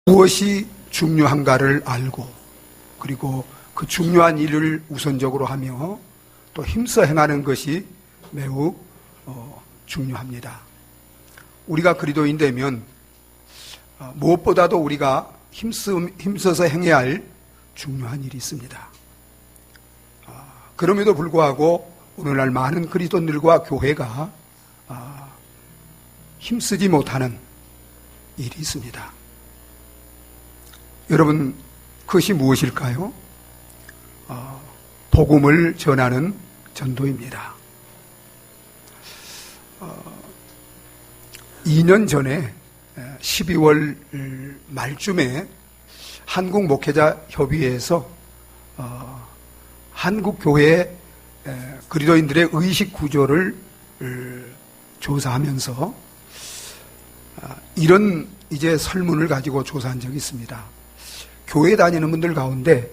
무엇이 중요한가를 알고 그리고 그 중요한 일을 우선적으로 하며 또 힘써 행하는 것이 매우 중요합니다. 우리가 그리스도인 되면 무엇보다도 우리가 힘써서 행해야 할 중요한 일이 있습니다. 그럼에도 불구하고 오늘날 많은 그리스도인들과 교회가 힘쓰지 못하는 일이 있습니다. 여러분, 그것이 무엇일까요? 복음을 전하는 전도입니다. 2년 전에 12월 말쯤에 한국목회자협의회에서 한국교회 그리스도인들의 의식 구조를 조사하면서 이런 이제 설문을 가지고 조사한 적이 있습니다. 교회 다니는 분들 가운데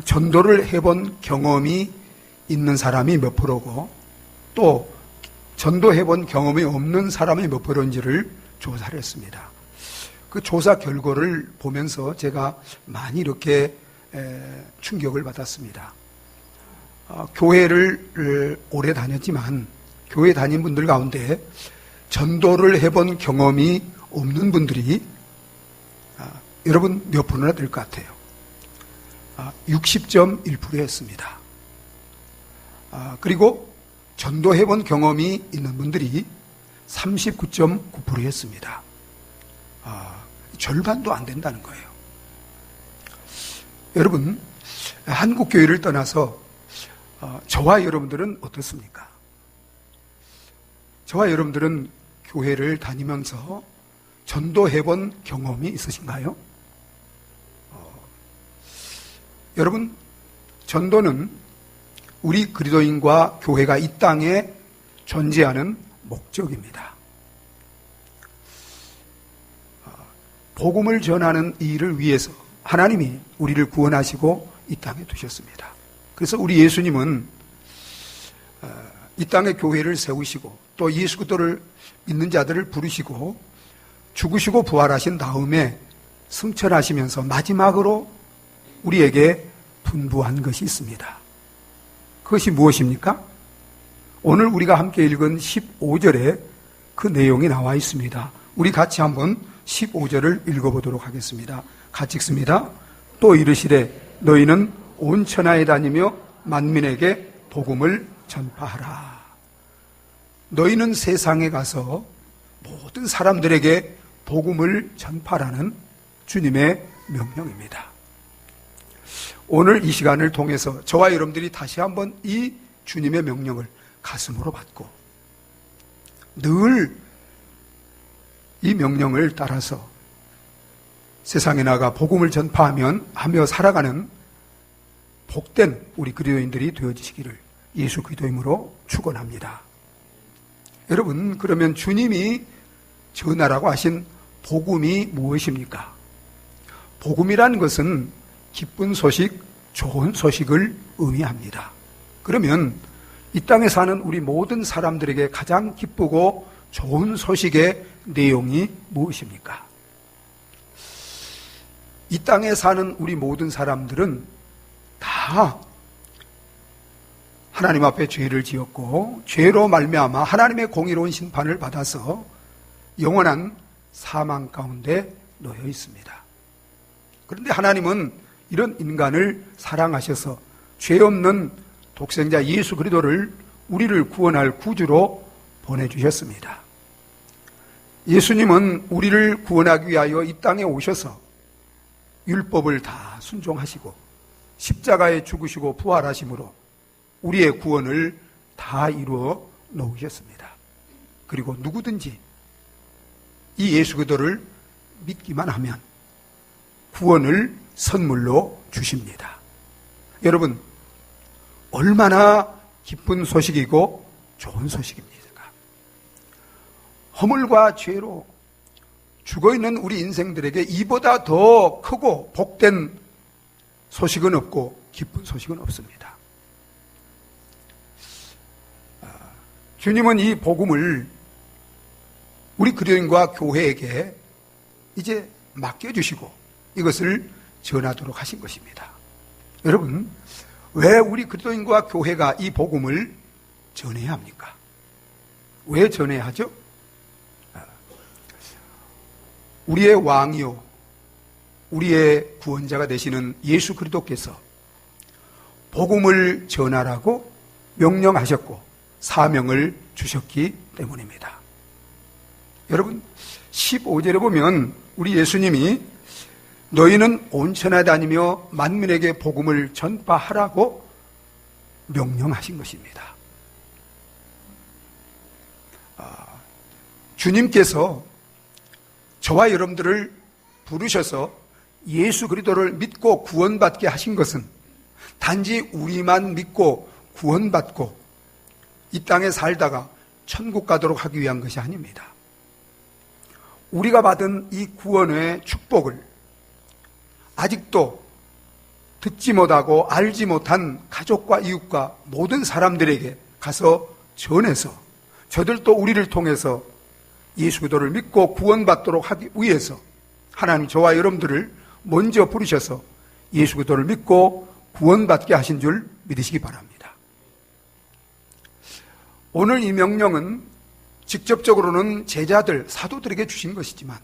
전도를 해본 경험이 있는 사람이 몇 프로고 또 전도해본 경험이 없는 사람이 몇 프로인지를 조사를 했습니다. 그 조사 결과를 보면서 제가 많이 이렇게 충격을 받았습니다. 교회를 오래 다녔지만 교회 다닌 분들 가운데 전도를 해본 경험이 없는 분들이 여러분 몇 프로나 될 것 같아요? 60.1%였습니다. 그리고 전도해본 경험이 있는 분들이 39.9%였습니다. 절반도 안 된다는 거예요. 여러분, 한국교회를 떠나서 저와 여러분들은 어떻습니까? 저와 여러분들은 교회를 다니면서 전도해본 경험이 있으신가요? 여러분, 전도는 우리 그리스도인과 교회가 이 땅에 존재하는 목적입니다. 복음을 전하는 이 일을 위해서 하나님이 우리를 구원하시고 이 땅에 두셨습니다. 그래서 우리 예수님은 이 땅에 교회를 세우시고 또 예수 그리스도를 믿는 자들을 부르시고 죽으시고 부활하신 다음에 승천하시면서 마지막으로 우리에게 분부한 것이 있습니다. 그것이 무엇입니까? 오늘 우리가 함께 읽은 15절에 그 내용이 나와 있습니다. 우리 같이 한번 15절을 읽어보도록 하겠습니다. 같이 읽습니다. 또 이르시되 너희는 온 천하에 다니며 만민에게 복음을 전파하라. 너희는 세상에 가서 모든 사람들에게 복음을 전파하라는 주님의 명령입니다. 오늘 이 시간을 통해서 저와 여러분들이 다시 한번 이 주님의 명령을 가슴으로 받고 늘 이 명령을 따라서 세상에 나가 복음을 전파하며 살아가는 복된 우리 그리스도인들이 되어지시기를 예수 그리스도임으로 축원합니다. 여러분, 그러면 주님이 전하라고 하신 복음이 무엇입니까? 복음이라는 것은 기쁜 소식, 좋은 소식을 의미합니다. 그러면 이 땅에 사는 우리 모든 사람들에게 가장 기쁘고 좋은 소식의 내용이 무엇입니까? 이 땅에 사는 우리 모든 사람들은 다 하나님 앞에 죄를 지었고 죄로 말미암아 하나님의 공의로운 심판을 받아서 영원한 사망 가운데 놓여 있습니다. 그런데 하나님은 이런 인간을 사랑하셔서 죄 없는 독생자 예수 그리스도를 우리를 구원할 구주로 보내주셨습니다. 예수님은 우리를 구원하기 위하여 이 땅에 오셔서 율법을 다 순종하시고 십자가에 죽으시고 부활하심으로 우리의 구원을 다 이루어 놓으셨습니다. 그리고 누구든지 이 예수 그리스도를 믿기만 하면 구원을 선물로 주십니다. 여러분, 얼마나 기쁜 소식이고 좋은 소식입니까? 허물과 죄로 죽어있는 우리 인생들에게 이보다 더 크고 복된 소식은 없고 기쁜 소식은 없습니다. 주님은 이 복음을 우리 그리스도인과 교회에게 이제 맡겨주시고 이것을 전하도록 하신 것입니다. 여러분, 왜 우리 그리스도인과 교회가 이 복음을 전해야 합니까? 왜 전해야 하죠? 우리의 왕이요, 우리의 구원자가 되시는 예수 그리스도께서 복음을 전하라고 명령하셨고 사명을 주셨기 때문입니다. 여러분, 15절에 보면 우리 예수님이 너희는 온 천하에 다니며 만민에게 복음을 전파하라고 명령하신 것입니다. 주님께서 저와 여러분들을 부르셔서 예수 그리스도를 믿고 구원받게 하신 것은 단지 우리만 믿고 구원받고 이 땅에 살다가 천국 가도록 하기 위한 것이 아닙니다. 우리가 받은 이 구원의 축복을 아직도 듣지 못하고 알지 못한 가족과 이웃과 모든 사람들에게 가서 전해서 저들도 우리를 통해서 예수 그리스도를 믿고 구원받도록 하기 위해서 하나님 저와 여러분들을 먼저 부르셔서 예수 그리스도를 믿고 구원받게 하신 줄 믿으시기 바랍니다. 오늘 이 명령은 직접적으로는 제자들, 사도들에게 주신 것이지만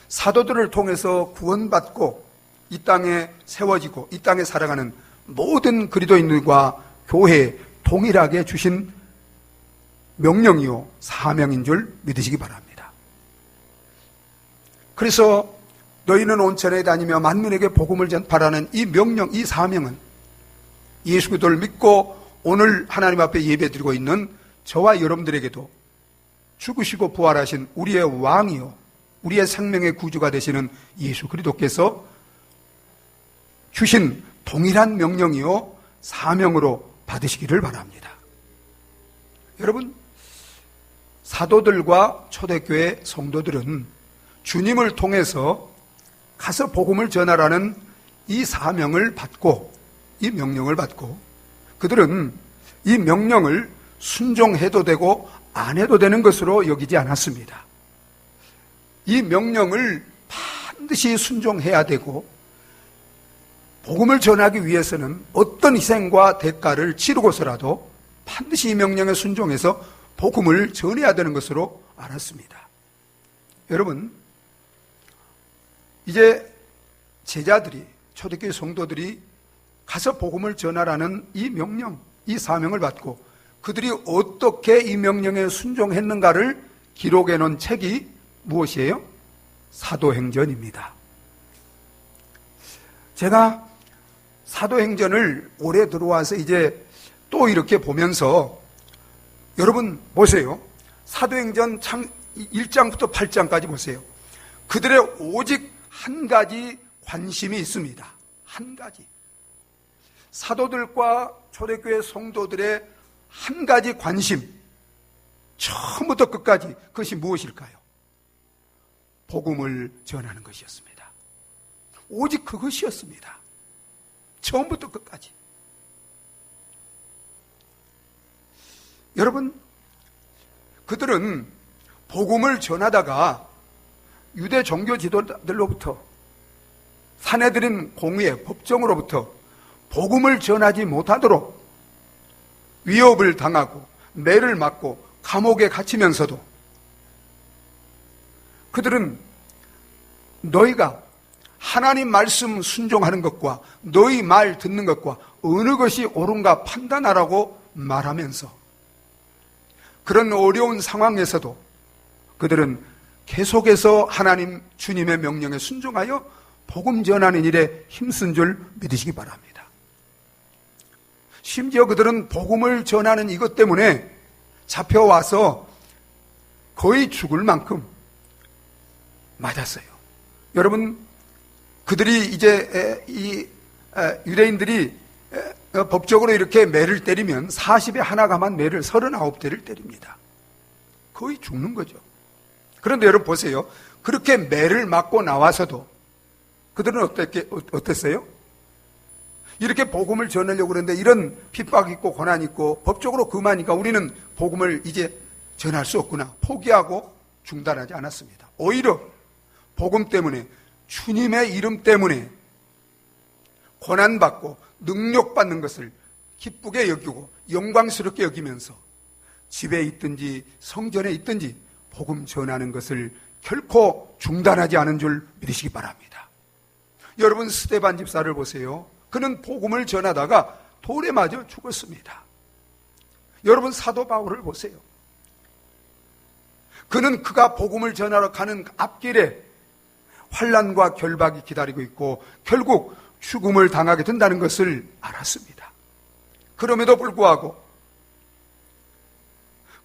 사도들을 통해서 구원받고 이 땅에 세워지고 이 땅에 살아가는 모든 그리스도인들과 교회에 동일하게 주신 명령이요 사명인 줄 믿으시기 바랍니다. 그래서 너희는 온 천하에 다니며 만민에게 복음을 전파라는 이 명령, 이 사명은 예수 그리스도를 믿고 오늘 하나님 앞에 예배드리고 있는 저와 여러분들에게도 죽으시고 부활하신 우리의 왕이요 우리의 생명의 구주가 되시는 예수 그리스도께서 주신 동일한 명령이요 사명으로 받으시기를 바랍니다. 여러분, 사도들과 초대교회 성도들은 주님을 통해서 가서 복음을 전하라는 이 사명을 받고 이 명령을 받고 그들은 이 명령을 순종해도 되고 안 해도 되는 것으로 여기지 않았습니다. 이 명령을 반드시 순종해야 되고 복음을 전하기 위해서는 어떤 희생과 대가를 치르고서라도 반드시 이 명령에 순종해서 복음을 전해야 되는 것으로 알았습니다. 여러분, 이제 제자들이 초대교회 성도들이 가서 복음을 전하라는 이 명령, 이 사명을 받고 그들이 어떻게 이 명령에 순종했는가를 기록해 놓은 책이 무엇이에요? 사도행전입니다. 제가 사도행전을 올해 들어와서 이제 또 이렇게 보면서 여러분 보세요. 사도행전 1장부터 8장까지 보세요. 그들의 오직 한 가지 관심이 있습니다. 한 가지. 사도들과 초대교회 성도들의 한 가지 관심, 처음부터 끝까지 그것이 무엇일까요? 복음을 전하는 것이었습니다. 오직 그것이었습니다. 처음부터 끝까지. 여러분, 그들은 복음을 전하다가 유대 종교 지도자들로부터 사내들인 공의회, 법정으로부터 복음을 전하지 못하도록 위협을 당하고 매를 맞고 감옥에 갇히면서도 그들은 너희가 하나님 말씀 순종하는 것과 너희 말 듣는 것과 어느 것이 옳은가 판단하라고 말하면서 그런 어려운 상황에서도 그들은 계속해서 하나님 주님의 명령에 순종하여 복음 전하는 일에 힘쓴 줄 믿으시기 바랍니다. 심지어 그들은 복음을 전하는 이것 때문에 잡혀와서 거의 죽을 만큼 맞았어요. 여러분, 그들이 이제 유대인들이 법적으로 이렇게 매를 때리면 40에 하나 가만 매를 39대를 때립니다. 거의 죽는 거죠. 그런데 여러분 보세요. 그렇게 매를 맞고 나와서도 그들은 어땠어요? 이렇게 복음을 전하려고 그러는데 이런 핍박 있고 고난 있고 법적으로 금하니까 우리는 복음을 이제 전할 수 없구나 포기하고 중단하지 않았습니다. 오히려 복음 때문에 주님의 이름 때문에 고난받고 능력받는 것을 기쁘게 여기고 영광스럽게 여기면서 집에 있든지 성전에 있든지 복음 전하는 것을 결코 중단하지 않은 줄 믿으시기 바랍니다. 여러분, 스데반 집사를 보세요. 그는 복음을 전하다가 돌에 맞아 죽었습니다. 여러분, 사도 바울을 보세요. 그는 그가 복음을 전하러 가는 앞길에 환난과 결박이 기다리고 있고 결국 죽음을 당하게 된다는 것을 알았습니다. 그럼에도 불구하고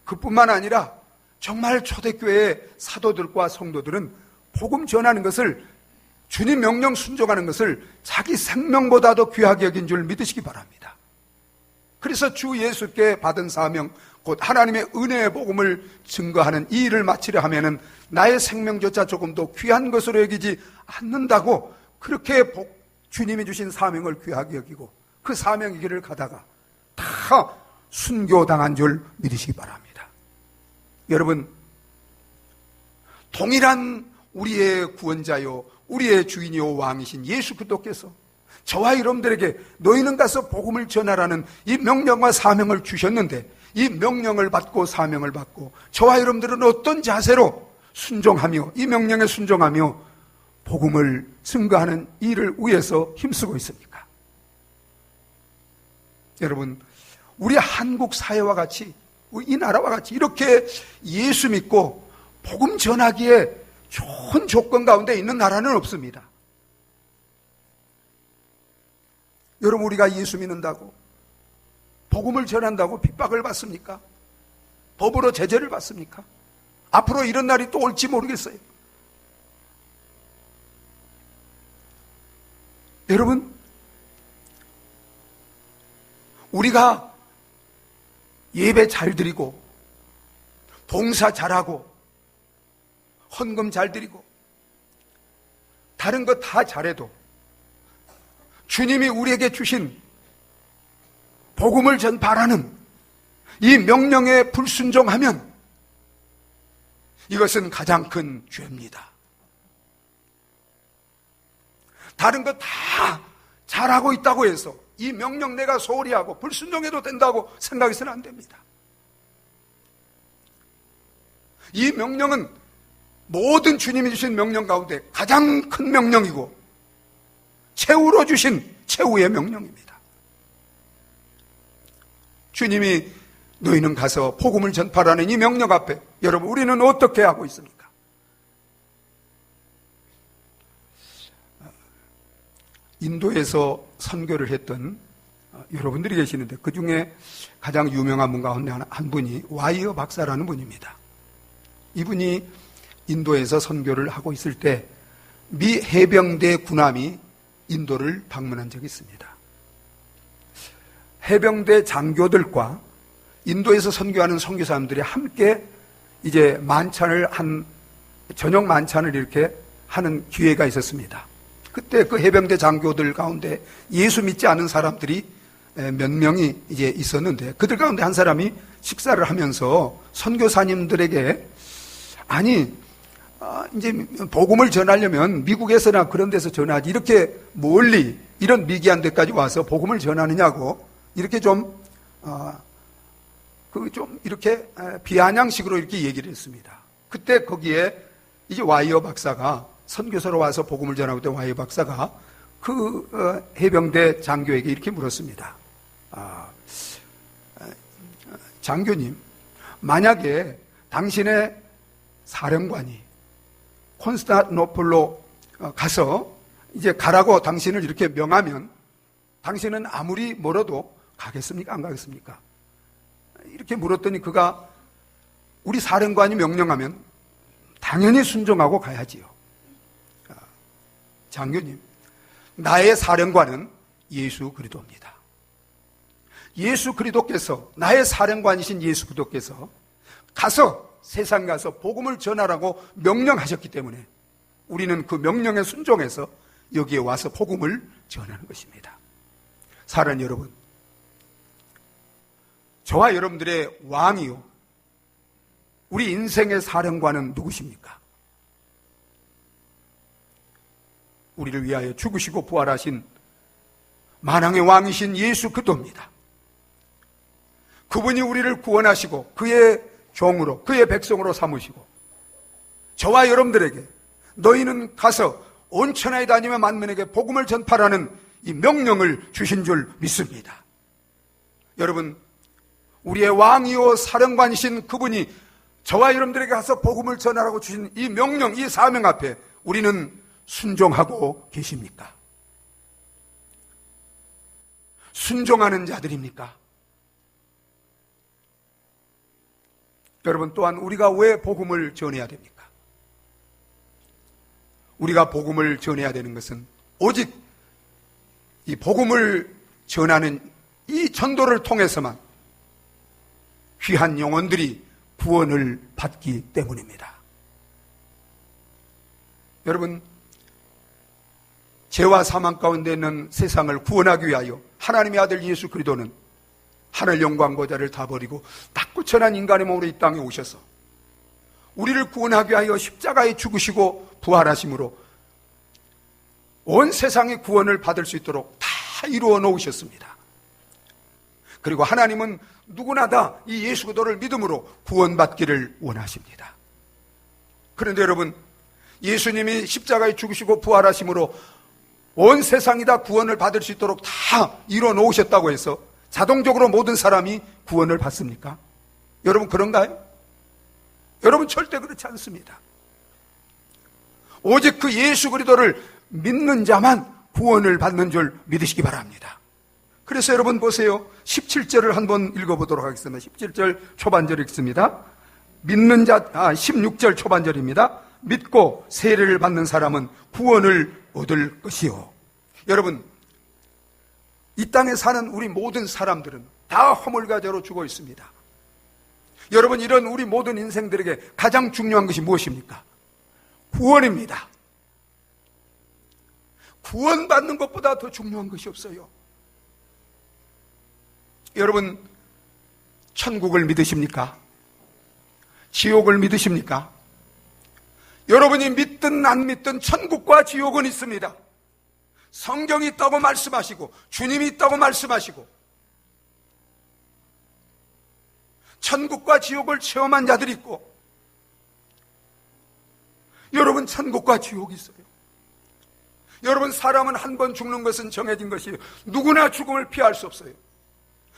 그뿐만 아니라 정말 초대교회의 사도들과 성도들은 복음 전하는 것을, 주님 명령 순종하는 것을 자기 생명보다도 귀하게 여긴 줄 믿으시기 바랍니다. 그래서 주 예수께 받은 사명, 곧 하나님의 은혜의 복음을 증거하는 이 일을 마치려 하면은 나의 생명조차 조금 더 귀한 것으로 여기지 않는다고 그렇게 주님이 주신 사명을 귀하게 여기고 그 사명의 길을 가다가 다 순교당한 줄 믿으시기 바랍니다. 여러분, 동일한 우리의 구원자요, 우리의 주인이요 왕이신 예수 그리스도께서 저와 여러분들에게 너희는 가서 복음을 전하라는 이 명령과 사명을 주셨는데, 이 명령을 받고 사명을 받고 저와 여러분들은 어떤 자세로 순종하며 이 명령에 순종하며 복음을 증거하는 일을 위해서 힘쓰고 있습니까? 여러분, 우리 한국 사회와 같이, 이 나라와 같이 이렇게 예수 믿고 복음 전하기에 좋은 조건 가운데 있는 나라는 없습니다. 여러분, 우리가 예수 믿는다고, 복음을 전한다고 핍박을 받습니까? 법으로 제재를 받습니까? 앞으로 이런 날이 또 올지 모르겠어요. 여러분, 우리가 예배 잘 드리고 봉사 잘하고 헌금 잘 드리고 다른 거 다 잘해도 주님이 우리에게 주신 복음을 전파하는 이 명령에 불순종하면 이것은 가장 큰 죄입니다. 다른 거 다 잘하고 있다고 해서 이 명령 내가 소홀히 하고 불순종해도 된다고 생각해서는 안 됩니다. 이 명령은 모든 주님이 주신 명령 가운데 가장 큰 명령이고 최후로 주신 최후의 명령입니다. 주님이 너희는 가서 복음을 전파라는 이 명령 앞에 여러분, 우리는 어떻게 하고 있습니까? 인도에서 선교를 했던 여러분들이 계시는데 그 중에 가장 유명한 분 가운데 한 분이 와이어 박사라는 분입니다. 이분이 인도에서 선교를 하고 있을 때 미 해병대 군함이 인도를 방문한 적이 있습니다. 해병대 장교들과 인도에서 선교하는 선교사님들이 함께 이제 저녁 만찬을 이렇게 하는 기회가 있었습니다. 그때 그 해병대 장교들 가운데 예수 믿지 않은 사람들이 몇 명이 이제 있었는데 그들 가운데 한 사람이 식사를 하면서 선교사님들에게 이제 복음을 전하려면 미국에서나 그런 데서 전하지 이렇게 멀리 이런 미개한 데까지 와서 복음을 전하느냐고 이렇게 좀 이렇게 비아냥식으로 이렇게 얘기를 했습니다. 그때 거기에 이제 와이어 박사가 선교사로 와서 복음을 전하고 있던 와이어 박사가 그 해병대 장교에게 이렇게 물었습니다. 장교님, 만약에 당신의 사령관이 콘스탄티노플로 가서 이제 가라고 당신을 이렇게 명하면 당신은 아무리 멀어도 가겠습니까? 안 가겠습니까? 이렇게 물었더니 그가 우리 사령관이 명령하면 당연히 순종하고 가야지요. 장교님, 나의 사령관은 예수 그리스도입니다. 예수 그리스도께서, 나의 사령관이신 예수 그리스도께서 세상 가서 복음을 전하라고 명령하셨기 때문에 우리는 그 명령에 순종해서 여기에 와서 복음을 전하는 것입니다. 사랑하는 여러분, 저와 여러분들의 왕이요, 우리 인생의 사령관은 누구십니까? 우리를 위하여 죽으시고 부활하신 만왕의 왕이신 예수 그리스도입니다. 그분이 우리를 구원하시고 그의 종으로, 그의 백성으로 삼으시고 저와 여러분들에게 너희는 가서 온 천하에 다니며 만민에게 복음을 전파라는 이 명령을 주신 줄 믿습니다. 여러분, 우리의 왕이요 사령관이신 그분이 저와 여러분들에게 가서 복음을 전하라고 주신 이 명령, 이 사명 앞에 우리는 순종하고 계십니까? 순종하는 자들입니까? 여러분, 또한 우리가 왜 복음을 전해야 됩니까? 우리가 복음을 전해야 되는 것은 오직 이 복음을 전하는 이 전도를 통해서만 귀한 영혼들이 구원을 받기 때문입니다. 여러분, 죄와 사망 가운데 있는 세상을 구원하기 위하여 하나님의 아들 예수 그리스도는 하늘 영광 보좌를 다 버리고 탁구천한 인간의 몸으로 이 땅에 오셔서 우리를 구원하기 위하여 십자가에 죽으시고 부활하심으로 온 세상의 구원을 받을 수 있도록 다 이루어 놓으셨습니다. 그리고 하나님은 누구나 다 이 예수 그리스도를 믿음으로 구원받기를 원하십니다. 그런데 여러분, 예수님이 십자가에 죽으시고 부활하심으로 온 세상이 다 구원을 받을 수 있도록 다 이루어 놓으셨다고 해서 자동적으로 모든 사람이 구원을 받습니까? 여러분, 그런가요? 여러분, 절대 그렇지 않습니다. 오직 그 예수 그리스도를 믿는 자만 구원을 받는 줄 믿으시기 바랍니다. 그래서 여러분 보세요. 17절을 한번 읽어보도록 하겠습니다. 17절 초반절 읽습니다. 16절 초반절입니다. 믿고 세례를 받는 사람은 구원을 얻을 것이요. 여러분, 이 땅에 사는 우리 모든 사람들은 다 허물과죄로 죽어 있습니다. 여러분, 이런 우리 모든 인생들에게 가장 중요한 것이 무엇입니까? 구원입니다. 구원받는 것보다 더 중요한 것이 없어요. 여러분, 천국을 믿으십니까? 지옥을 믿으십니까? 여러분이 믿든 안 믿든 천국과 지옥은 있습니다. 성경이 있다고 말씀하시고 주님이 있다고 말씀하시고 천국과 지옥을 체험한 자들이 있고, 여러분, 천국과 지옥이 있어요. 여러분, 사람은 한 번 죽는 것은 정해진 것이에요. 누구나 죽음을 피할 수 없어요.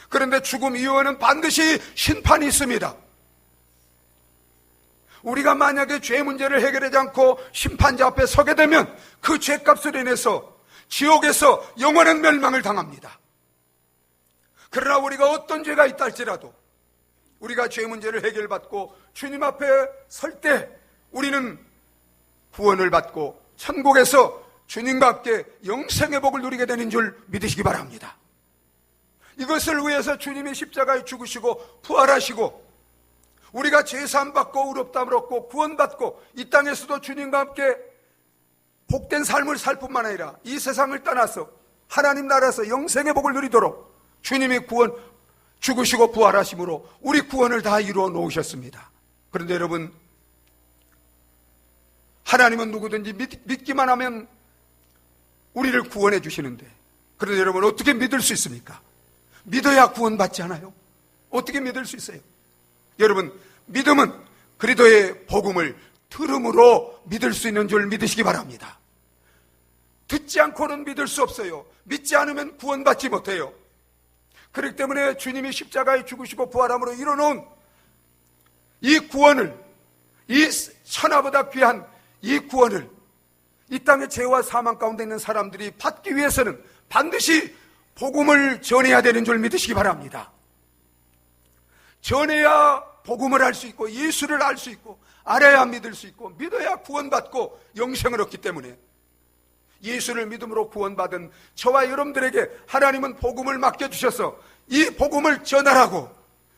그런데 죽음 이후에는 반드시 심판이 있습니다. 우리가 만약에 죄 문제를 해결하지 않고 심판자 앞에 서게 되면 그 죄값을 인해서 지옥에서 영원한 멸망을 당합니다. 그러나 우리가 어떤 죄가 있다 할지라도 우리가 죄 문제를 해결받고 주님 앞에 설 때 우리는 구원을 받고 천국에서 주님과 함께 영생의 복을 누리게 되는 줄 믿으시기 바랍니다. 이것을 위해서 주님이 십자가에 죽으시고 부활하시고 우리가 죄사함 받고 의롭다함을 얻고 구원받고 이 땅에서도 주님과 함께 복된 삶을 살 뿐만 아니라 이 세상을 떠나서 하나님 나라에서 영생의 복을 누리도록 주님이 죽으시고 부활하심으로 우리 구원을 다 이루어 놓으셨습니다. 그런데 여러분, 하나님은 누구든지 믿기만 하면 우리를 구원해 주시는데, 그런데 여러분, 어떻게 믿을 수 있습니까? 믿어야 구원받지 않아요? 어떻게 믿을 수 있어요? 여러분, 믿음은 그리스도의 복음을 들음으로 믿을 수 있는 줄 믿으시기 바랍니다. 듣지 않고는 믿을 수 없어요. 믿지 않으면 구원받지 못해요. 그렇기 때문에 주님이 십자가에 죽으시고 부활함으로 이뤄놓은 이 구원을, 이 천하보다 귀한 이 구원을 이 땅의 죄와 사망 가운데 있는 사람들이 받기 위해서는 반드시 복음을 전해야 되는 줄 믿으시기 바랍니다. 전해야 복음을 알 수 있고 예수를 알 수 있고 알아야 믿을 수 있고 믿어야 구원받고 영생을 얻기 때문에 예수를 믿음으로 구원받은 저와 여러분들에게 하나님은 복음을 맡겨주셔서 이 복음을 전하라고,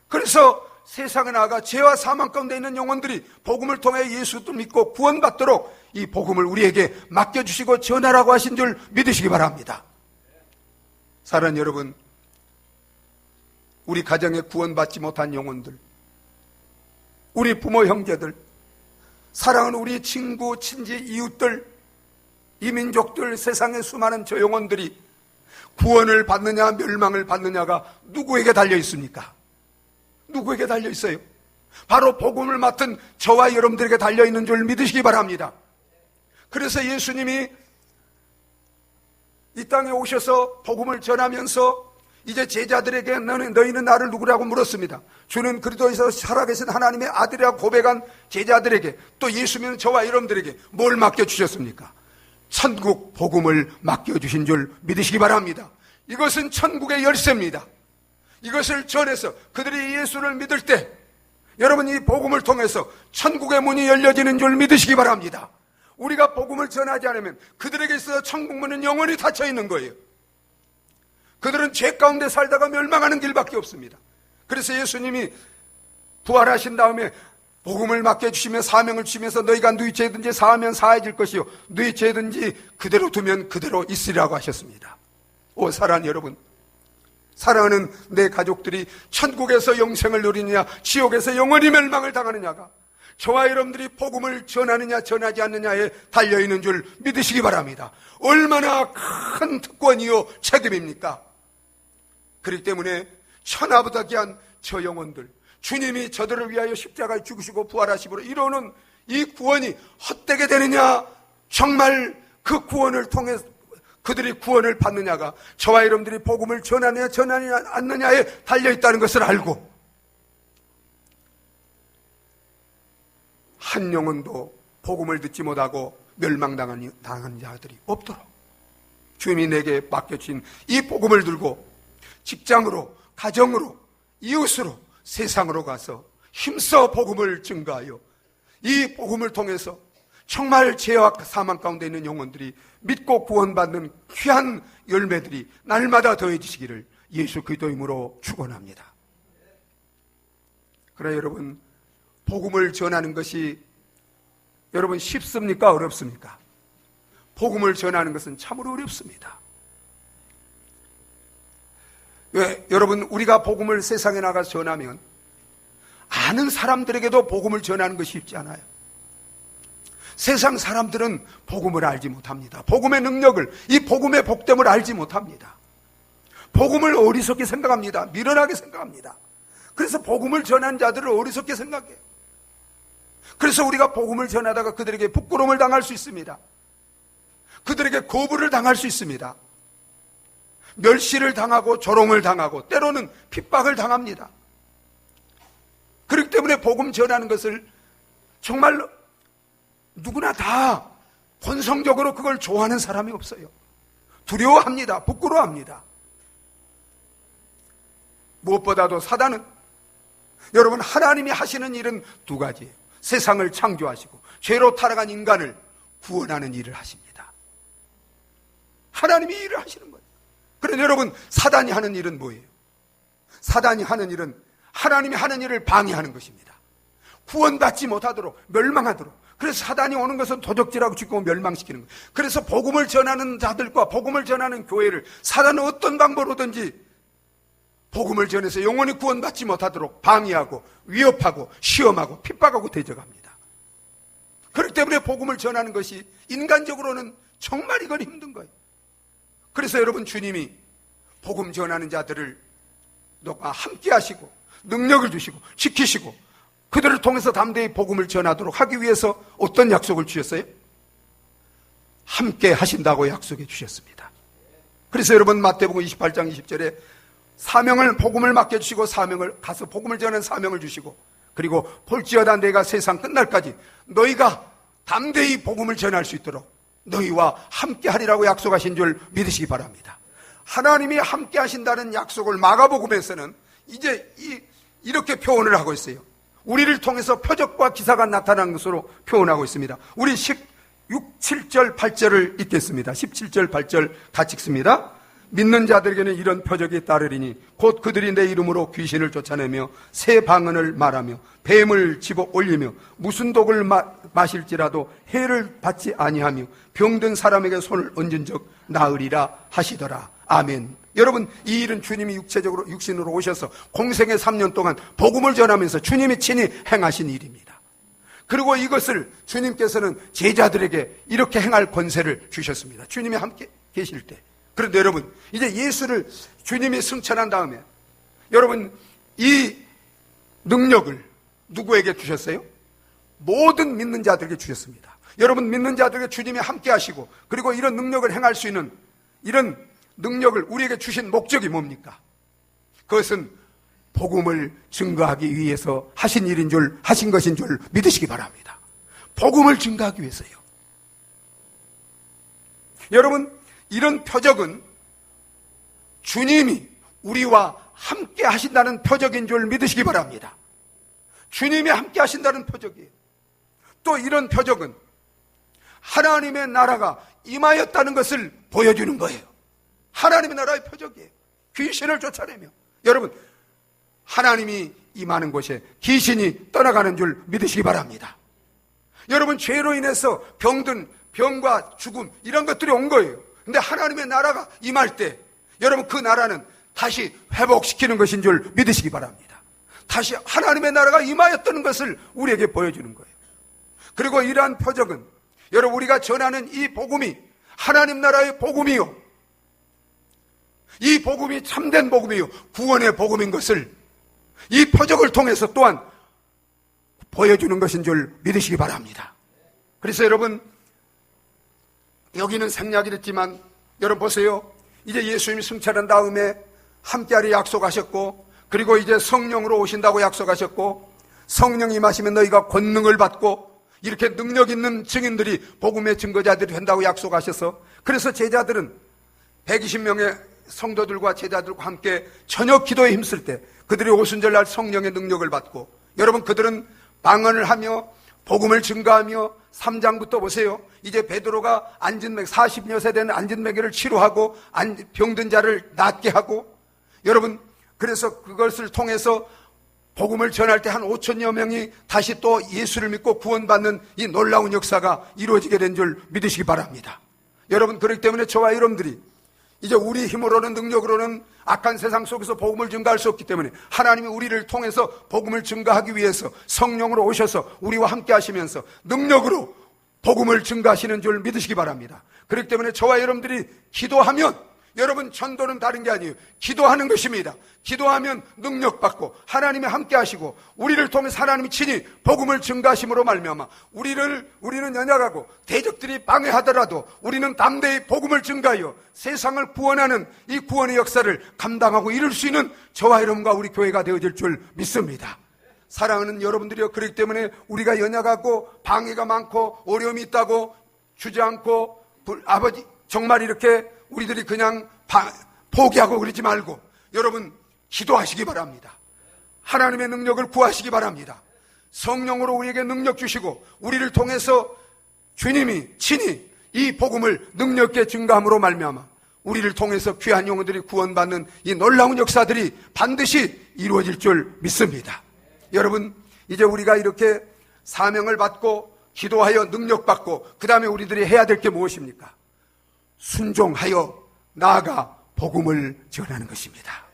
그래서 세상에 나아가 죄와 사망 가운데 있는 영혼들이 복음을 통해 예수를 믿고 구원받도록 이 복음을 우리에게 맡겨주시고 전하라고 하신 줄 믿으시기 바랍니다. 사랑하는 여러분, 우리 가정에 구원받지 못한 영혼들, 우리 부모 형제들, 사랑하는 우리 친구, 친지, 이웃들, 이 민족들, 세상의 수많은 저 영혼들이 구원을 받느냐 멸망을 받느냐가 누구에게 달려 있습니까? 누구에게 달려 있어요? 바로 복음을 맡은 저와 여러분들에게 달려 있는 줄 믿으시기 바랍니다. 그래서 예수님이 이 땅에 오셔서 복음을 전하면서 이제 제자들에게 너희는 나를 누구라고 물었습니다. 주는 그리스도에서 살아계신 하나님의 아들이라고 고백한 제자들에게, 또 예수님은 저와 여러분들에게 뭘 맡겨주셨습니까? 천국 복음을 맡겨주신 줄 믿으시기 바랍니다. 이것은 천국의 열쇠입니다. 이것을 전해서 그들이 예수를 믿을 때 여러분, 이 복음을 통해서 천국의 문이 열려지는 줄 믿으시기 바랍니다. 우리가 복음을 전하지 않으면 그들에게 있어서 천국 문은 영원히 닫혀 있는 거예요. 그들은 죄 가운데 살다가 멸망하는 길밖에 없습니다. 그래서 예수님이 부활하신 다음에 복음을 맡겨주시며 사명을 주시면서 너희가 누이 죄든지 사하면 사해질 것이요 누이 죄든지 그대로 두면 그대로 있으리라고 하셨습니다. 오 사랑하는 여러분, 사랑하는 내 가족들이 천국에서 영생을 누리느냐 지옥에서 영원히 멸망을 당하느냐가 저와 여러분들이 복음을 전하느냐 전하지 않느냐에 달려있는 줄 믿으시기 바랍니다. 얼마나 큰 특권이요 책임입니까? 그렇기 때문에 천하보다 귀한 저 영혼들, 주님이 저들을 위하여 십자가에 죽으시고 부활하심으로 이루는 이 구원이 헛되게 되느냐, 정말 그 구원을 통해 그들이 구원을 받느냐가 저와 여러분들이 복음을 전하느냐 전하지 않느냐에 달려있다는 것을 알고 한 영혼도 복음을 듣지 못하고 멸망당한 자들이 없도록 주님이 내게 맡겨주신 이 복음을 들고 직장으로, 가정으로, 이웃으로, 세상으로 가서 힘써 복음을 증거하여 이 복음을 통해서 정말 죄와 사망 가운데 있는 영혼들이 믿고 구원받는 귀한 열매들이 날마다 더해지시기를 예수 그리스도의 이름으로 축원합니다. 그러나 여러분, 복음을 전하는 것이 여러분 쉽습니까? 어렵습니까? 복음을 전하는 것은 참으로 어렵습니다. 왜? 여러분, 우리가 복음을 세상에 나가서 전하면 아는 사람들에게도 복음을 전하는 것이 쉽지 않아요. 세상 사람들은 복음을 알지 못합니다. 복음의 능력을, 이 복음의 복됨을 알지 못합니다. 복음을 어리석게 생각합니다. 미련하게 생각합니다. 그래서 복음을 전한 자들을 어리석게 생각해요. 그래서 우리가 복음을 전하다가 그들에게 부끄러움을 당할 수 있습니다. 그들에게 거부를 당할 수 있습니다. 멸시를 당하고 조롱을 당하고 때로는 핍박을 당합니다. 그렇기 때문에 복음 전하는 것을 정말 누구나 다 본성적으로 그걸 좋아하는 사람이 없어요. 두려워합니다. 부끄러워합니다. 무엇보다도 사단은 여러분, 하나님이 하시는 일은 두 가지예요. 세상을 창조하시고 죄로 타락한 인간을 구원하는 일을 하십니다. 하나님이 일을 하시는 거예요. 그런데 여러분, 사단이 하는 일은 뭐예요? 사단이 하는 일은 하나님이 하는 일을 방해하는 것입니다. 구원받지 못하도록, 멸망하도록. 그래서 사단이 오는 것은 도적질하고 죽고 멸망시키는 거예요. 그래서 복음을 전하는 자들과 복음을 전하는 교회를 사단은 어떤 방법으로든지 복음을 전해서 영원히 구원받지 못하도록 방해하고 위협하고 시험하고 핍박하고 대적합니다. 그렇기 때문에 복음을 전하는 것이 인간적으로는 정말 이건 힘든 거예요. 그래서 여러분, 주님이 복음 전하는 자들을 너가 함께 하시고 능력을 주시고 지키시고 그들을 통해서 담대히 복음을 전하도록 하기 위해서 어떤 약속을 주셨어요? 함께 하신다고 약속해 주셨습니다. 그래서 여러분, 마태복음 28장 20절에 사명을, 복음을 맡겨주시고 사명을 가서 복음을 전하는 사명을 주시고, 그리고 볼지어다 내가 세상 끝날까지 너희가 담대히 복음을 전할 수 있도록 너희와 함께 하리라고 약속하신 줄 믿으시기 바랍니다. 하나님이 함께 하신다는 약속을 마가복음에서는 이제 이렇게 표현을 하고 있어요. 우리를 통해서 표적과 기사가 나타난 것으로 표현하고 있습니다. 우리 17절 8절을 읽겠습니다. 17절 8절 같이 읽습니다. 믿는 자들에게는 이런 표적이 따르리니 곧 그들이 내 이름으로 귀신을 쫓아내며 새 방언을 말하며 뱀을 집어 올리며 무슨 독을 마실지라도 해를 받지 아니하며 병든 사람에게 손을 얹은 적 나으리라 하시더라. 아멘. 여러분, 이 일은 주님이 육체적으로 육신으로 오셔서 공생의 3년 동안 복음을 전하면서 주님이 친히 행하신 일입니다. 그리고 이것을 주님께서는 제자들에게 이렇게 행할 권세를 주셨습니다. 주님이 함께 계실 때. 그런데 여러분, 이제 예수를 주님이 승천한 다음에 여러분, 이 능력을 누구에게 주셨어요? 모든 믿는 자들에게 주셨습니다. 여러분, 믿는 자들에게 주님이 함께 하시고 그리고 이런 능력을 행할 수 있는 이런 능력을 우리에게 주신 목적이 뭡니까? 그것은 복음을 증거하기 위해서 하신 일인 줄, 하신 것인 줄 믿으시기 바랍니다. 복음을 증거하기 위해서요. 여러분, 이런 표적은 주님이 우리와 함께 하신다는 표적인 줄 믿으시기 바랍니다. 주님이 함께 하신다는 표적이에요. 또 이런 표적은 하나님의 나라가 임하였다는 것을 보여주는 거예요. 하나님의 나라의 표적이에요. 귀신을 쫓아내며. 여러분, 하나님이 임하는 곳에 귀신이 떠나가는 줄 믿으시기 바랍니다. 여러분, 죄로 인해서 병든 병과 죽음 이런 것들이 온 거예요. 근데 하나님의 나라가 임할 때 여러분, 그 나라는 다시 회복시키는 것인 줄 믿으시기 바랍니다. 다시 하나님의 나라가 임하였다는 것을 우리에게 보여주는 거예요. 그리고 이러한 표적은 여러분, 우리가 전하는 이 복음이 하나님 나라의 복음이요, 이 복음이 참된 복음이요, 구원의 복음인 것을 이 표적을 통해서 또한 보여주는 것인 줄 믿으시기 바랍니다. 그래서 여러분, 여기는 생략이 됐지만 여러분 보세요. 이제 예수님이 승천한 다음에 함께하리 약속하셨고, 그리고 이제 성령으로 오신다고 약속하셨고, 성령이 임하시면 너희가 권능을 받고 이렇게 능력 있는 증인들이 복음의 증거자들이 된다고 약속하셔서, 그래서 제자들은 120명의 성도들과 제자들과 함께 저녁 기도에 힘쓸 때 그들이 오순절날 성령의 능력을 받고, 여러분, 그들은 방언을 하며 복음을 증거하며 3장부터 보세요. 이제 베드로가 안진맥 40여 세 된 안진맥을 치료하고 병든 자를 낫게 하고, 여러분, 그래서 그것을 통해서 복음을 전할 때 한 5천여 명이 다시 또 예수를 믿고 구원받는 이 놀라운 역사가 이루어지게 된 줄 믿으시기 바랍니다. 여러분, 그렇기 때문에 저와 여러분들이 이제 우리 힘으로는, 능력으로는 악한 세상 속에서 복음을 증거할 수 없기 때문에 하나님이 우리를 통해서 복음을 증거하기 위해서 성령으로 오셔서 우리와 함께 하시면서 능력으로 복음을 증거하시는 줄 믿으시기 바랍니다. 그렇기 때문에 저와 여러분들이 기도하면, 여러분, 전도는 다른 게 아니에요. 기도하는 것입니다. 기도하면 능력받고 하나님이 함께 하시고 우리를 통해서 하나님이 친히 복음을 증거하심으로 말미암아 우리는 연약하고 대적들이 방해하더라도 우리는 담대히 복음을 증거하여 세상을 구원하는 이 구원의 역사를 감당하고 이룰 수 있는 저와 여러분과 우리 교회가 되어질 줄 믿습니다. 사랑하는 여러분들이요, 그렇기 때문에 우리가 연약하고 방해가 많고 어려움이 있다고 주저앉고 아버지 정말 이렇게 우리들이 그냥 포기하고 그러지 말고 여러분, 기도하시기 바랍니다. 하나님의 능력을 구하시기 바랍니다. 성령으로 우리에게 능력 주시고 우리를 통해서 주님이 친히 이 복음을 능력 있게 증거함으로 말미암아 우리를 통해서 귀한 영혼들이 구원받는 이 놀라운 역사들이 반드시 이루어질 줄 믿습니다. 여러분, 이제 우리가 이렇게 사명을 받고 기도하여 능력받고 그 다음에 우리들이 해야 될 게 무엇입니까? 순종하여 나아가 복음을 전하는 것입니다.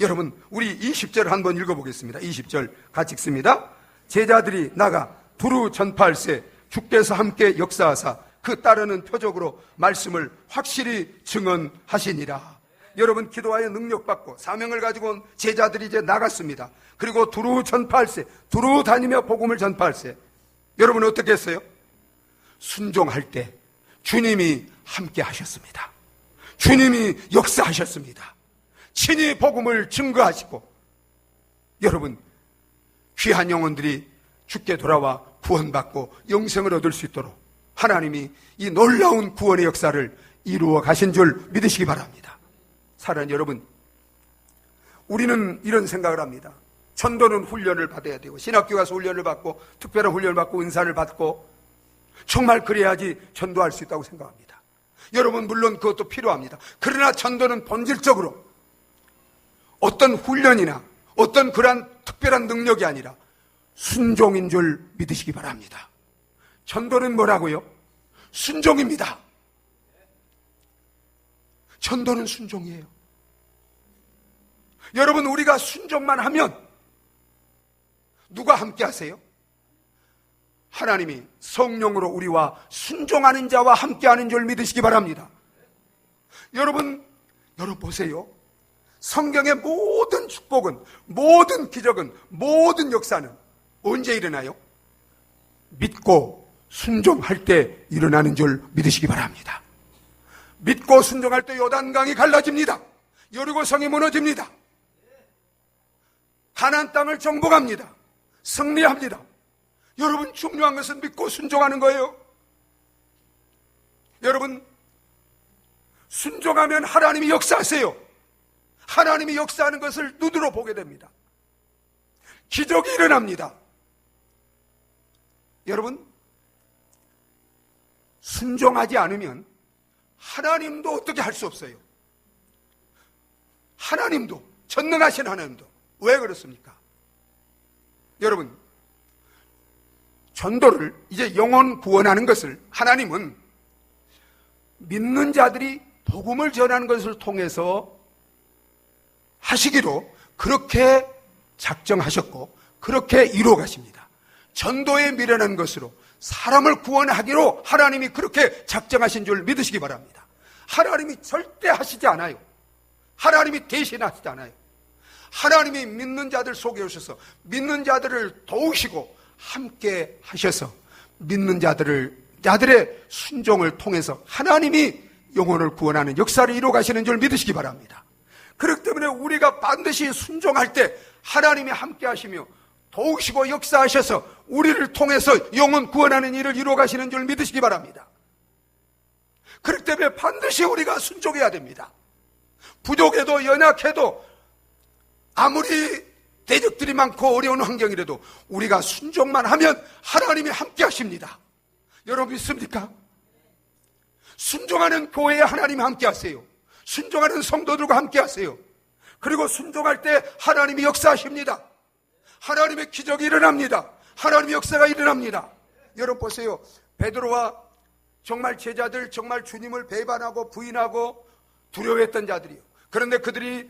여러분, 우리 20절 한번 읽어보겠습니다. 20절 같이 읽습니다. 제자들이 나가 두루 전파할세 주께서 함께 역사하사 그 따르는 표적으로 말씀을 확실히 증언하시니라. 여러분, 기도하여 능력받고 사명을 가지고 온 제자들이 이제 나갔습니다. 그리고 두루 전파할세, 두루 다니며 복음을 전파할세. 여러분, 어떻게 했어요? 순종할 때 주님이 함께 하셨습니다. 주님이 역사하셨습니다. 친히 복음을 증거하시고 여러분, 귀한 영혼들이 주께 돌아와 구원받고 영생을 얻을 수 있도록 하나님이 이 놀라운 구원의 역사를 이루어 가신 줄 믿으시기 바랍니다. 사랑하는 여러분, 우리는 이런 생각을 합니다. 전도는 훈련을 받아야 되고 신학교 가서 훈련을 받고 특별한 훈련을 받고 은사를 받고 정말 그래야지 전도할 수 있다고 생각합니다. 여러분, 물론 그것도 필요합니다. 그러나 전도는 본질적으로 어떤 훈련이나 어떤 그러한 특별한 능력이 아니라 순종인 줄 믿으시기 바랍니다. 전도는 뭐라고요? 순종입니다. 전도는 순종이에요. 여러분, 우리가 순종만 하면 누가 함께 하세요? 하나님이 성령으로 우리와 순종하는 자와 함께하는 줄 믿으시기 바랍니다. 여러분 보세요. 성경의 모든 축복은, 모든 기적은, 모든 역사는 언제 일어나요? 믿고 순종할 때 일어나는 줄 믿으시기 바랍니다. 믿고 순종할 때 요단강이 갈라집니다. 여리고성이 무너집니다. 가나안 땅을 정복합니다. 승리합니다. 여러분, 중요한 것은 믿고 순종하는 거예요. 여러분, 순종하면 하나님이 역사하세요. 하나님이 역사하는 것을 눈으로 보게 됩니다. 기적이 일어납니다. 여러분, 순종하지 않으면 하나님도 어떻게 할 수 없어요. 하나님도, 전능하신 하나님도. 왜 그렇습니까? 여러분, 전도를, 이제 영혼 구원하는 것을 하나님은 믿는 자들이 복음을 전하는 것을 통해서 하시기로 그렇게 작정하셨고 그렇게 이루어 가십니다. 전도에 미련한 것으로 사람을 구원하기로 하나님이 그렇게 작정하신 줄 믿으시기 바랍니다. 하나님이 절대 하시지 않아요. 하나님이 대신하시지 않아요. 하나님이 믿는 자들 속에 오셔서 믿는 자들을 도우시고 함께 하셔서 믿는 자들의 순종을 통해서 하나님이 영혼을 구원하는 역사를 이루어 가시는 줄 믿으시기 바랍니다. 그렇기 때문에 우리가 반드시 순종할 때 하나님이 함께 하시며 도우시고 역사하셔서 우리를 통해서 영혼 구원하는 일을 이루어 가시는 줄 믿으시기 바랍니다. 그렇기 때문에 반드시 우리가 순종해야 됩니다. 부족해도 연약해도 아무리 대적들이 많고 어려운 환경이라도 우리가 순종만 하면 하나님이 함께 하십니다. 여러분 믿습니까? 순종하는 교회에 하나님이 함께 하세요. 순종하는 성도들과 함께 하세요. 그리고 순종할 때 하나님이 역사하십니다. 하나님의 기적이 일어납니다. 하나님의 역사가 일어납니다. 여러분 보세요. 베드로와 정말 제자들, 정말 주님을 배반하고 부인하고 두려워했던 자들이요. 그런데 그들이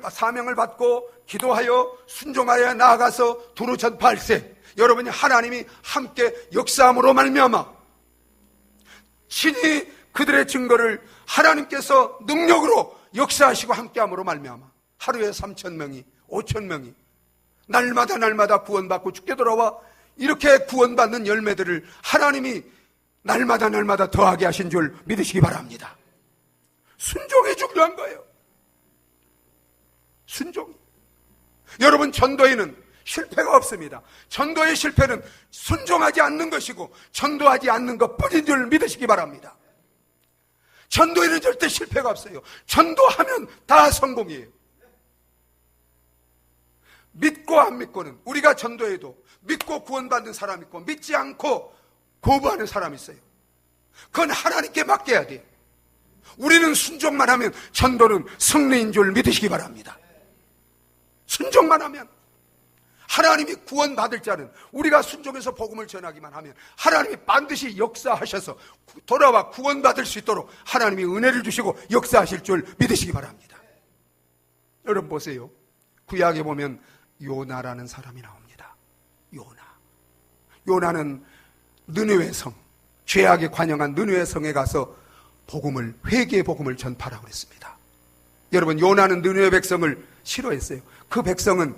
사명을 받고 기도하여 순종하여 나아가서 두루 전파할세. 여러분이 하나님이 함께 역사함으로 말미암아 친히 그들의 증거를 하나님께서 능력으로 역사하시고 함께함으로 말미암아 하루에 3,000명이 5,000명이 날마다 구원받고 죽게 돌아와 이렇게 구원받는 열매들을 하나님이 날마다 더하게 하신 줄 믿으시기 바랍니다. 순종이 중요한 거예요. 순종이. 여러분, 전도에는 실패가 없습니다. 전도의 실패는 순종하지 않는 것이고 전도하지 않는 것뿐인 줄 믿으시기 바랍니다. 전도에는 절대 실패가 없어요. 전도하면 다 성공이에요. 믿고 안 믿고는, 우리가 전도해도 믿고 구원받는 사람이 있고 믿지 않고 거부하는 사람이 있어요. 그건 하나님께 맡겨야 돼요. 우리는 순종만 하면 전도는 승리인 줄 믿으시기 바랍니다. 순종만 하면 하나님이 구원받을 자는 우리가 순종해서 복음을 전하기만 하면 하나님이 반드시 역사하셔서 돌아와 구원받을 수 있도록 하나님이 은혜를 주시고 역사하실 줄 믿으시기 바랍니다. 여러분 보세요. 구약에 보면 요나라는 사람이 나옵니다. 요나는 느느웨 성, 죄악에 관영한 느느웨 성에 가서 회개의 복음을 전파하라고 했습니다. 여러분, 요나는 느느웨 백성을 싫어했어요. 그 백성은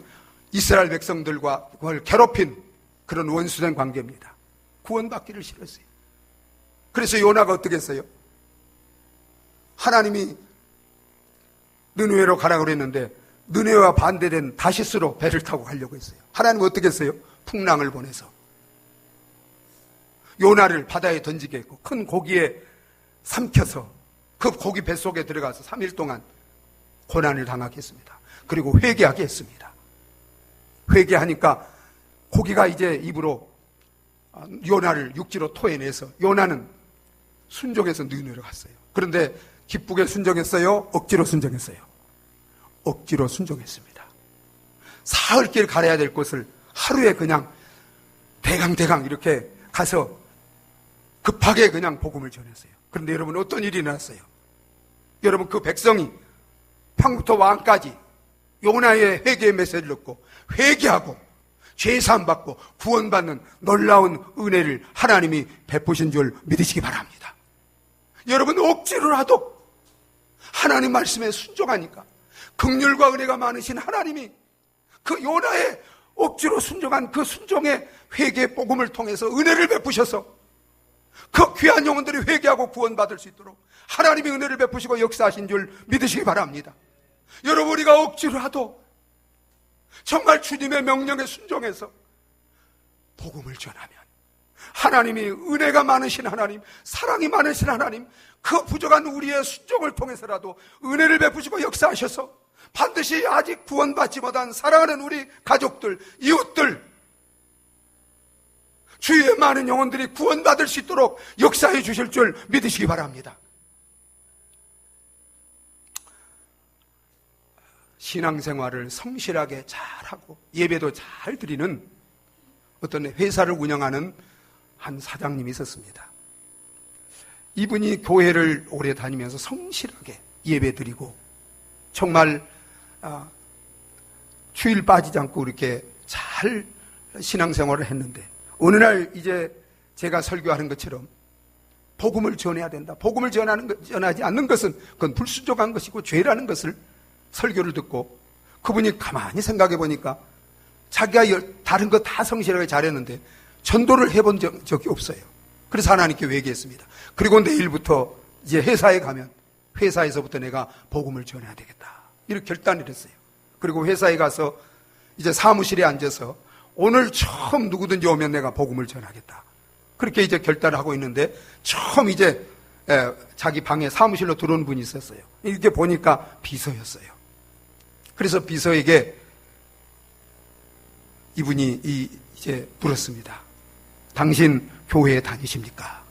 이스라엘 백성들과 그걸 괴롭힌 그런 원수된 관계입니다. 구원받기를 싫어했어요. 그래서 요나가 어떻게 했어요? 하나님이 느느웨로 가라고 그랬는데 느느웨와 반대된 다시스로 배를 타고 가려고 했어요. 하나님은 어떻게 했어요? 풍랑을 보내서 요나를 바다에 던지게 했고 큰 고기에 삼켜서 그 고기 뱃속에 들어가서 3일 동안 고난을 당하게 했습니다. 그리고 회개하게 했습니다. 회개하니까 고기가 이제 입으로 요나를 육지로 토해내서 요나는 순종해서 느느웨로 갔어요. 그런데 기쁘게 순종했어요? 억지로 순종했어요? 억지로 순종했습니다. 사흘길 가려야 될 곳을 하루에 그냥 대강 이렇게 가서 급하게 그냥 복음을 전했어요. 그런데 여러분, 어떤 일이 일어났어요? 여러분, 그 백성이 황부터 왕까지 요나의 회개의 메시지를 듣고 회개하고 죄사함 받고 구원받는 놀라운 은혜를 하나님이 베푸신 줄 믿으시기 바랍니다. 여러분, 억지로라도 하나님 말씀에 순종하니까 긍휼과 은혜가 많으신 하나님이 그 요나의 억지로 순종한 그 순종의 회개의 복음을 통해서 은혜를 베푸셔서 그 귀한 영혼들이 회개하고 구원받을 수 있도록 하나님이 은혜를 베푸시고 역사하신 줄 믿으시기 바랍니다. 여러분, 우리가 억지로라도 정말 주님의 명령에 순종해서 복음을 전하면 하나님이 은혜가 많으신 하나님, 사랑이 많으신 하나님, 그 부족한 우리의 순종을 통해서라도 은혜를 베푸시고 역사하셔서 반드시 아직 구원받지 못한 사랑하는 우리 가족들, 이웃들, 주위의 많은 영혼들이 구원받을 수 있도록 역사해 주실 줄 믿으시기 바랍니다. 신앙생활을 성실하게 잘하고 예배도 잘 드리는 어떤 회사를 운영하는 한 사장님이 있었습니다. 이분이 교회를 오래 다니면서 성실하게 예배 드리고 정말 주일 빠지지 않고 이렇게 잘 신앙생활을 했는데 어느 날 이제 제가 설교하는 것처럼 복음을 전해야 된다. 복음을 전하지 않는 것은 그건 불순종한 것이고 죄라는 것을 설교를 듣고 그분이 가만히 생각해 보니까 자기가 다른 거 다 성실하게 잘했는데 전도를 해본 적이 없어요. 그래서 하나님께 회개했습니다. 그리고 내일부터 이제 회사에 가면 회사에서부터 내가 복음을 전해야 되겠다. 이렇게 결단을 했어요. 그리고 회사에 가서 이제 사무실에 앉아서 오늘 처음 누구든지 오면 내가 복음을 전하겠다. 그렇게 이제 결단을 하고 있는데 처음 이제 자기 방에 사무실로 들어온 분이 있었어요. 이렇게 보니까 비서였어요. 그래서 비서에게 이분이 이제 물었습니다. 당신 교회에 다니십니까?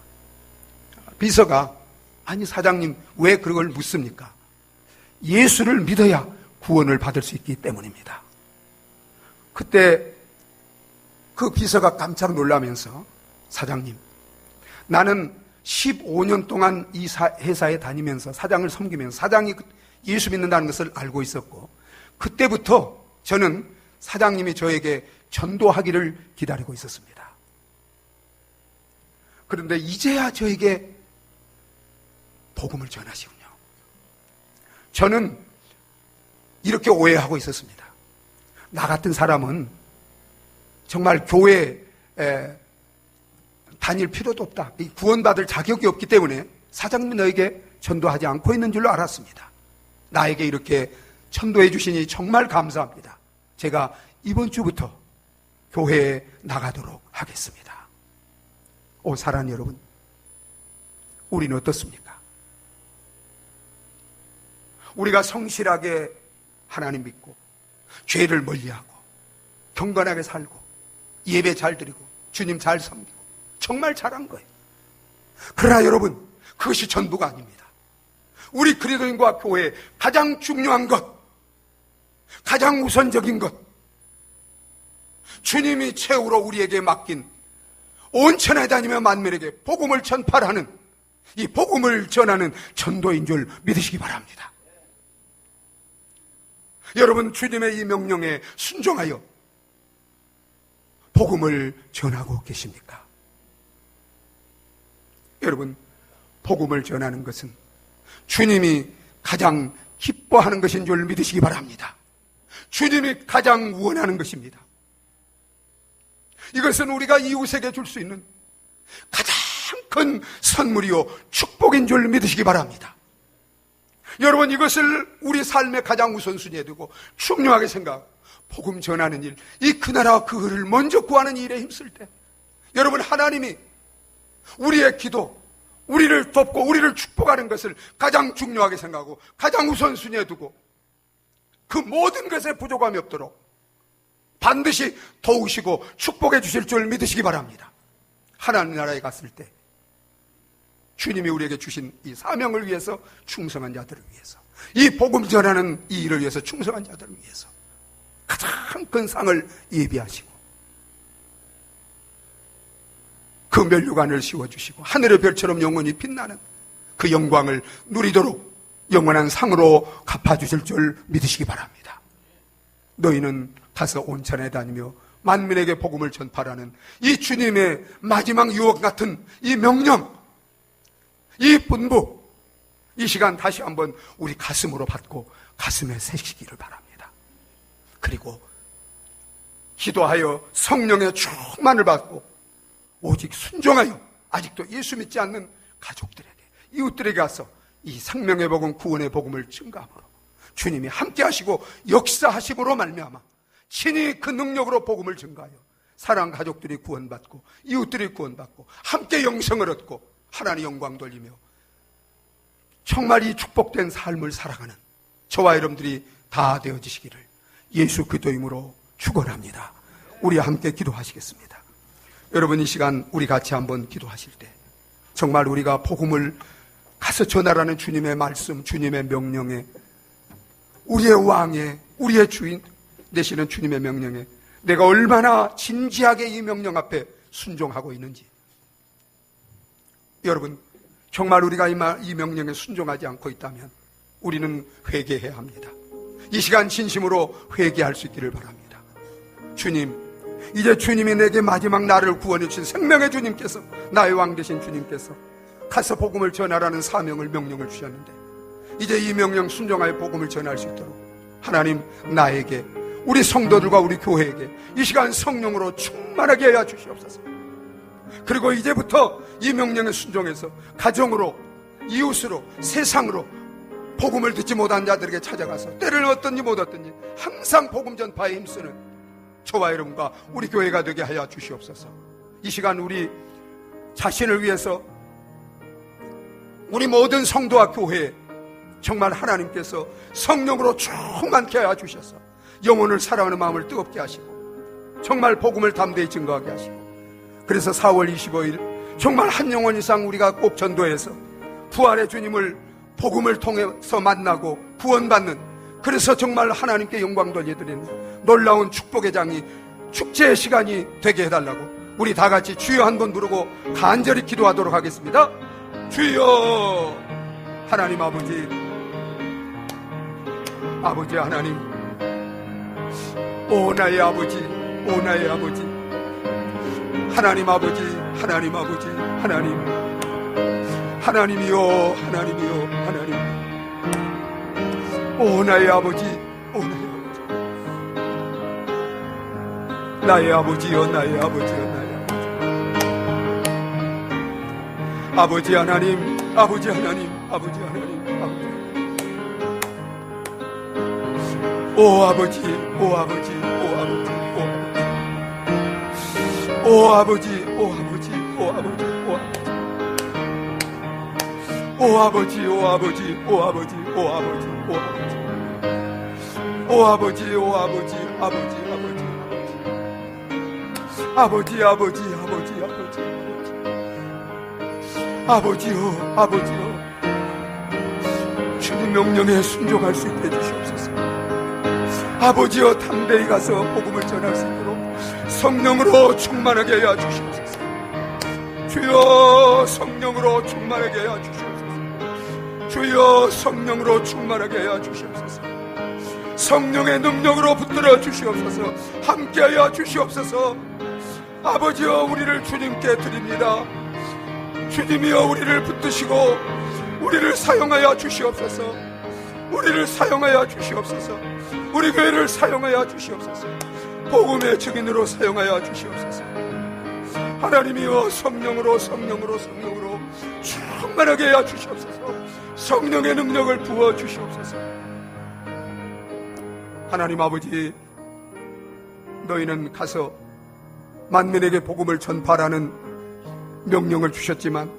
비서가 아니 사장님 왜 그걸 묻습니까? 예수를 믿어야 구원을 받을 수 있기 때문입니다. 그때 그 비서가 깜짝 놀라면서 사장님, 나는 15년 동안 이 회사에 다니면서 사장을 섬기면서 사장이 예수 믿는다는 것을 알고 있었고 그때부터 저는 사장님이 저에게 전도하기를 기다리고 있었습니다. 그런데 이제야 저에게 복음을 전하시군요. 저는 이렇게 오해하고 있었습니다. 나 같은 사람은 정말 교회에 다닐 필요도 없다. 구원받을 자격이 없기 때문에 사장님이 너에게 전도하지 않고 있는 줄로 알았습니다. 나에게 이렇게 전도해 주시니 정말 감사합니다. 제가 이번 주부터 교회에 나가도록 하겠습니다. 오, 사랑하는 여러분, 우리는 어떻습니까? 우리가 성실하게 하나님 믿고 죄를 멀리하고 경건하게 살고 예배 잘 드리고 주님 잘 섬기고 정말 잘한 거예요. 그러나 여러분, 그것이 전부가 아닙니다. 우리 그리스도인과 교회의 가장 중요한 것, 가장 우선적인 것, 주님이 최후로 우리에게 맡긴 온 천하에 다니며 만민에게 복음을 전파하는 이 복음을 전하는 전도인 줄 믿으시기 바랍니다. 여러분, 주님의 이 명령에 순종하여 복음을 전하고 계십니까? 여러분, 복음을 전하는 것은 주님이 가장 기뻐하는 것인 줄 믿으시기 바랍니다. 주님이 가장 원하는 것입니다. 이것은 우리가 이웃에게 줄 수 있는 가장 큰 선물이요 축복인 줄 믿으시기 바랍니다. 여러분, 이것을 우리 삶의 가장 우선순위에 두고 중요하게 생각하고 복음 전하는 일, 이 그 나라와 그를 먼저 구하는 일에 힘쓸 때 여러분, 하나님이 우리의 기도, 우리를 돕고 우리를 축복하는 것을 가장 중요하게 생각하고 가장 우선순위에 두고 그 모든 것에 부족함이 없도록 반드시 도우시고 축복해 주실 줄 믿으시기 바랍니다. 하나님 나라에 갔을 때 주님이 우리에게 주신 이 사명을 위해서, 충성한 자들을 위해서, 이 복음 전하는 이 일을 위해서 충성한 자들을 위해서 가장 큰 상을 예비하시고 그 면류관을 씌워주시고 하늘의 별처럼 영원히 빛나는 그 영광을 누리도록 영원한 상으로 갚아주실 줄 믿으시기 바랍니다. 너희는 가서 온 천하에 다니며 만민에게 복음을 전파라는 이 주님의 마지막 유언 같은 이 명령, 이 분부, 이 시간 다시 한번 우리 가슴으로 받고 가슴에 새기기를 바랍니다. 그리고 기도하여 성령의 충만을 받고 오직 순종하여 아직도 예수 믿지 않는 가족들에게, 이웃들에게 가서 이 생명의 복음, 구원의 복음을 증가함으로 주님이 함께 하시고 역사하심으로 말미암아 친히 그 능력으로 복음을 증가하여 사랑 가족들이 구원받고 이웃들이 구원받고 함께 영생을 얻고 하나님 영광 돌리며 정말 이 축복된 삶을 살아가는 저와 여러분들이 다 되어지시기를 예수 그리스도 이름으로 축원합니다. 우리 함께 기도하시겠습니다. 여러분, 이 시간 우리 같이 한번 기도하실 때 정말 우리가 복음을 가서 전하라는 주님의 말씀, 주님의 명령에, 우리의 왕에, 우리의 주인 되시는 주님의 명령에 내가 얼마나 진지하게 이 명령 앞에 순종하고 있는지, 여러분, 정말 우리가 이 명령에 순종하지 않고 있다면 우리는 회개해야 합니다. 이 시간 진심으로 회개할 수 있기를 바랍니다. 주님, 이제 주님이 내게 마지막 나를 구원해 주신 생명의 주님께서, 나의 왕 되신 주님께서 가서 복음을 전하라는 사명을, 명령을 주셨는데 이제 이 명령 순종하여 복음을 전할 수 있도록 하나님, 나에게, 우리 성도들과 우리 교회에게 이 시간 성령으로 충만하게 하여 주시옵소서. 그리고 이제부터 이 명령에 순종해서 가정으로, 이웃으로, 세상으로 복음을 듣지 못한 자들에게 찾아가서 때를 얻든지 못 얻든지 항상 복음 전파에 힘쓰는 저와 여러분과 우리 교회가 되게 하여 주시옵소서. 이 시간 우리 자신을 위해서, 우리 모든 성도와 교회에 정말 하나님께서 성령으로 충만케 하여 주셔서 영혼을 사랑하는 마음을 뜨겁게 하시고 정말 복음을 담대히 증거하게 하시고, 그래서 4월 25일 정말 한 영혼 이상 우리가 꼭 전도해서 부활의 주님을 복음을 통해서 만나고 구원받는, 그래서 정말 하나님께 영광 돌려드리는 놀라운 축복의 장이, 축제의 시간이 되게 해달라고 우리 다 같이 주여 한번 부르고 간절히 기도하도록 하겠습니다. 주여. 하나님 아버지, 아버지 하나님, 오 나의 아버지, 오 나의 아버지, 하나님 아버지, 하나님 아버지, 하나님, 하나님이요, 하나님이요, 하나님, 오 나의 아버지, 오 나의 아버지, 나의 아버지요, 나의 아버지요, 나의 아버지, 아버지 하나님, 아버지 하나님, 아버지 하나님, 아버지 하나님, 오 아버지, 오 아버지, 오 아버지, 오 아버지, 오 아버지, 오 아버지, 오 아버지, 오 아버지, 오 아버지, 오 아버지, 오 아버지, 오 아버지, 오 아버지, 아버지, 아버지, 아버지, 아버지, 아버지, 아버지, 아버지요, 아버지요, 주님 명령에 순종할 수 있게 해주시옵소서. 아버지여, 담대히 가서 복음을 전할 수 있도록 성령으로 충만하게 하여 주시옵소서. 주여, 성령으로 충만하게 하여 주시옵소서. 주여, 성령으로 충만하게 하여 주시옵소서. 성령의 능력으로 붙들어 주시옵소서. 함께 하여 주시옵소서. 아버지여, 우리를 주님께 드립니다. 주님이여, 우리를 붙드시고 우리를 사용하여 주시옵소서. 우리를 사용하여 주시옵소서. 우리 교회를 사용하여 주시옵소서. 복음의 증인으로 사용하여 주시옵소서. 하나님이여, 성령으로, 성령으로, 성령으로 충만하게 하여 주시옵소서. 성령의 능력을 부어 주시옵소서. 하나님 아버지, 너희는 가서 만민에게 복음을 전파라는 명령을 주셨지만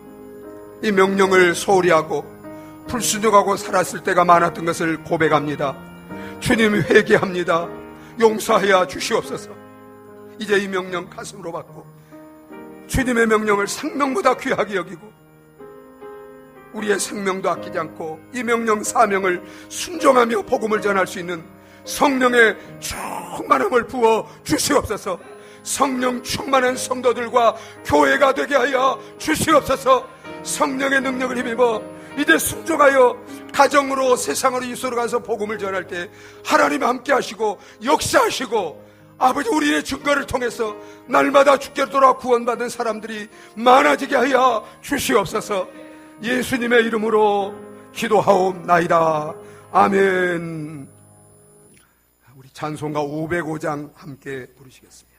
이 명령을 소홀히 하고 불순종하고 살았을 때가 많았던 것을 고백합니다. 주님, 회개합니다. 용서하여 주시옵소서. 이제 이 명령 가슴으로 받고 주님의 명령을 생명보다 귀하게 여기고 우리의 생명도 아끼지 않고 이 명령 사명을 순종하며 복음을 전할 수 있는 성령의 충만함을 부어 주시옵소서. 성령 충만한 성도들과 교회가 되게 하여 주시옵소서. 성령의 능력을 힘입어 이제 순종하여 가정으로, 세상으로, 이웃으로 가서 복음을 전할 때 하나님 함께 하시고 역사하시고 아버지, 우리의 증거를 통해서 날마다 주께로 돌아 구원받는 사람들이 많아지게 하여 주시옵소서. 예수님의 이름으로 기도하옵나이다. 아멘. 우리 찬송가 505장 함께 부르시겠습니다.